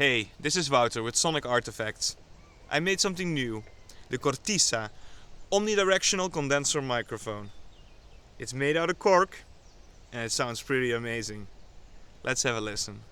Hey, this is Wouter with Sonic Artifacts. I made something new, the Cortiça omni-directional condenser microphone. It's made out of cork and it sounds pretty amazing. Let's have a listen.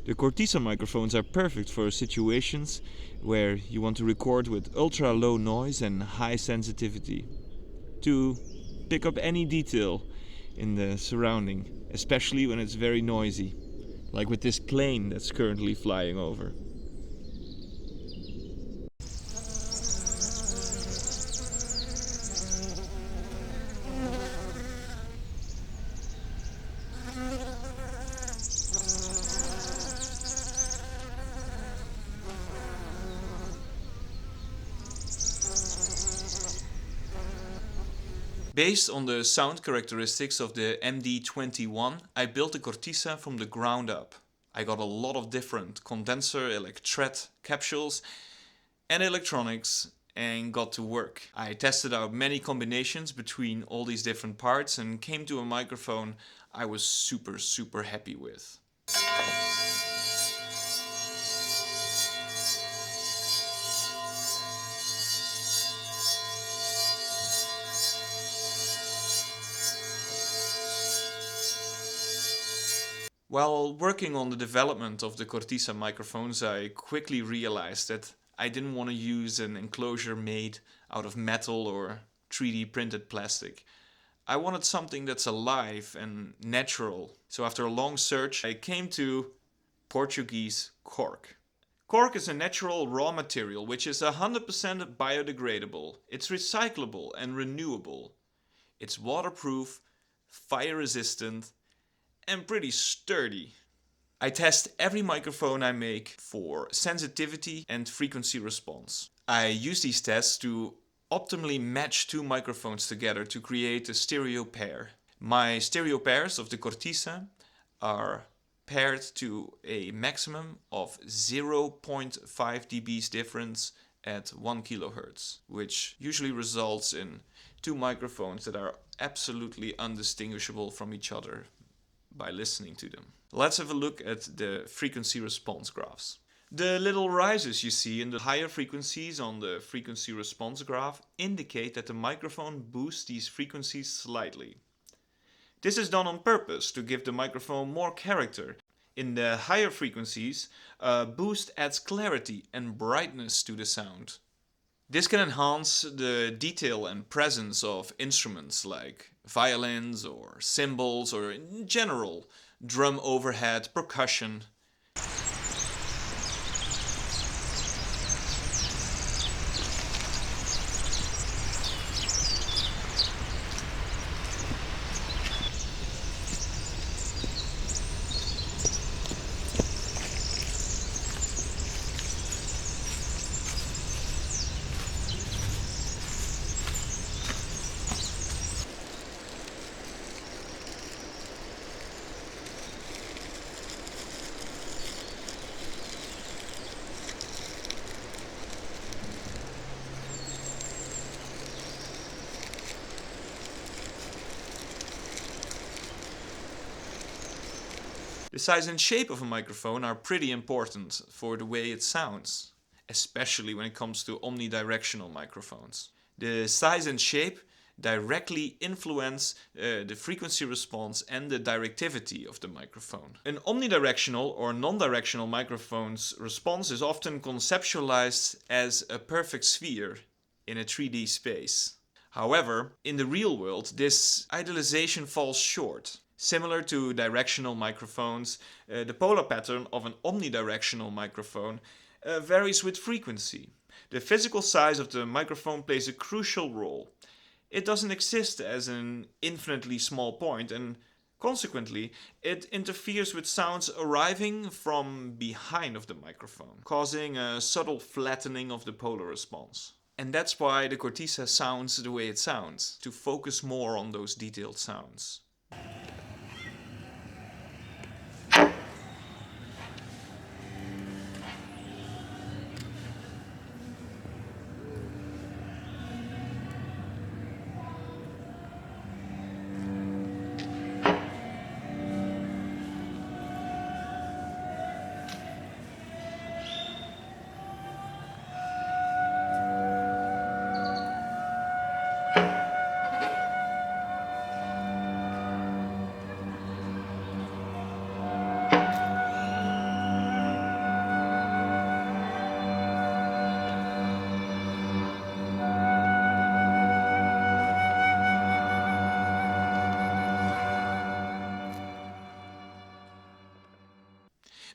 The Cortiça microphones are perfect for situations where you want to record with ultra low noise and high sensitivity, to pick up any detail in the surrounding, especially when it's very noisy, like with this plane that's currently flying over. Based on the sound characteristics of the MD21, I built the Cortiça from the ground up. I got a lot of different condenser, electret capsules and electronics and got to work. I tested out many combinations between all these different parts and came to a microphone I was super happy with. While working on the development of the Cortiça microphones, I quickly realized that I didn't want to use an enclosure made out of metal or 3D printed plastic. I wanted something that's alive and natural. So after a long search, I came to Portuguese cork. Cork is a natural raw material which is 100% biodegradable. It's recyclable and renewable. It's waterproof, fire resistant, and pretty sturdy. I test every microphone I make for sensitivity and frequency response. I use these tests to optimally match two microphones together to create a stereo pair. My stereo pairs of the Cortiça are paired to a maximum of 0.5 dBs difference at 1 kHz, which usually results in two microphones that are absolutely undistinguishable from each other by listening to them. Let's have a look at the frequency response graphs. The little rises you see in the higher frequencies on the frequency response graph indicate that the microphone boosts these frequencies slightly. This is done on purpose to give the microphone more character. In the higher frequencies, a boost adds clarity and brightness to the sound. This can enhance the detail and presence of instruments like violins or cymbals or in general drum overhead, percussion. The size and shape of a microphone are pretty important for the way it sounds, especially when it comes to omnidirectional microphones. The size and shape directly influence the frequency response and the directivity of the microphone. An omnidirectional or non-directional microphone's response is often conceptualized as a perfect sphere in a 3D space. However, in the real world, this idealization falls short. Similar to directional microphones, the polar pattern of an omnidirectional microphone varies with frequency. The physical size of the microphone plays a crucial role. It doesn't exist as an infinitely small point, and consequently, it interferes with sounds arriving from behind of the microphone, causing a subtle flattening of the polar response. And that's why the Cortiça sounds the way it sounds, to focus more on those detailed sounds.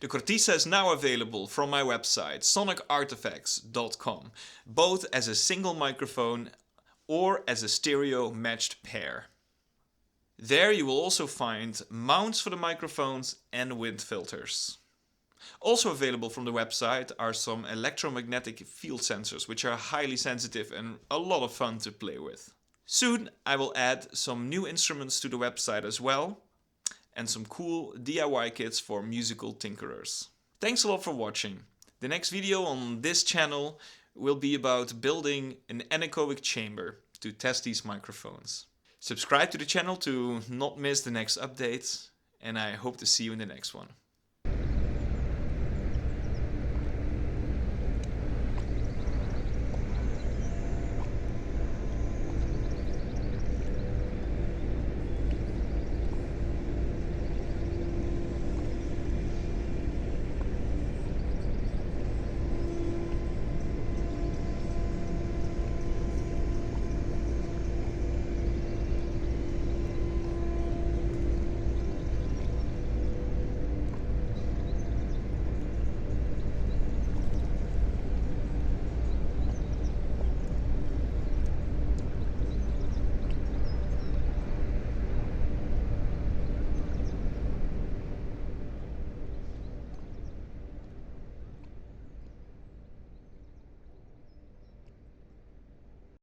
The Cortiça is now available from my website sonicartifacts.com, both as a single microphone or as a stereo matched pair. There you will also find mounts for the microphones and wind filters. Also available from the website are some electromagnetic field sensors, which are highly sensitive and a lot of fun to play with. Soon I will add some new instruments to the website as well, and some cool DIY kits for musical tinkerers. Thanks a lot for watching. The next video on this channel will be about building an anechoic chamber to test these microphones. Subscribe to the channel to not miss the next updates, and I hope to see you in the next one.